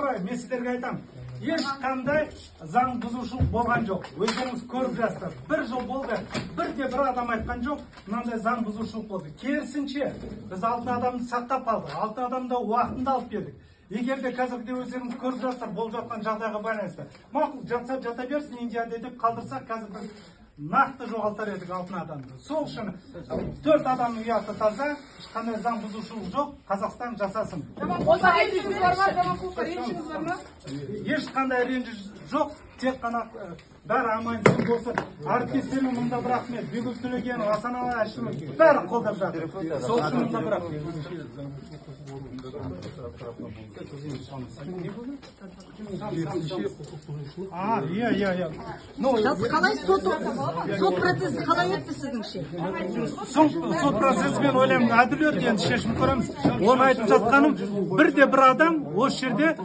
көрайын, мен сіздерге айтам. Ешқандай заң бұзушылық болған жоқ. Өздеріңіз көріп жатсыздар. Бір жыл болды. Бірде бір адам айтқан жоқ, мынандай заң бұзушылық болды. Керісінше, біз 6 адамды сақтап қалдық. 6 адамды уақытында алып келдік. Егер де қазірде өздеріңіз көріп жатсыздар, болып жатқан жағдайға байланысты. Мақұл, жатса жата берсін, Индияда деп қалдырсақ, қазір біз нақты жоғалтар едік 6 адамды. Сол үшін 4 адамның ұяты таза, ешқандай заң бұзушылық жоқ, Қазақстан жасасын. Ешқандай ренжіс жоқ, тек қана бәрі аман-есен болсын. Әріптестерім мұнда бір рахмет, Бегүл Төлегенов, Асаналы Әшімов бәрі қолдап жатыр. Сол үшін мұнда бір рахмет. Қалай сот процесі қалай өтті сіздіңше? Сот процесі мен ойлаймын, әділ өтті, енді шешім көреміз. Оны айтып жатқаным, бірде бір адам осы жерде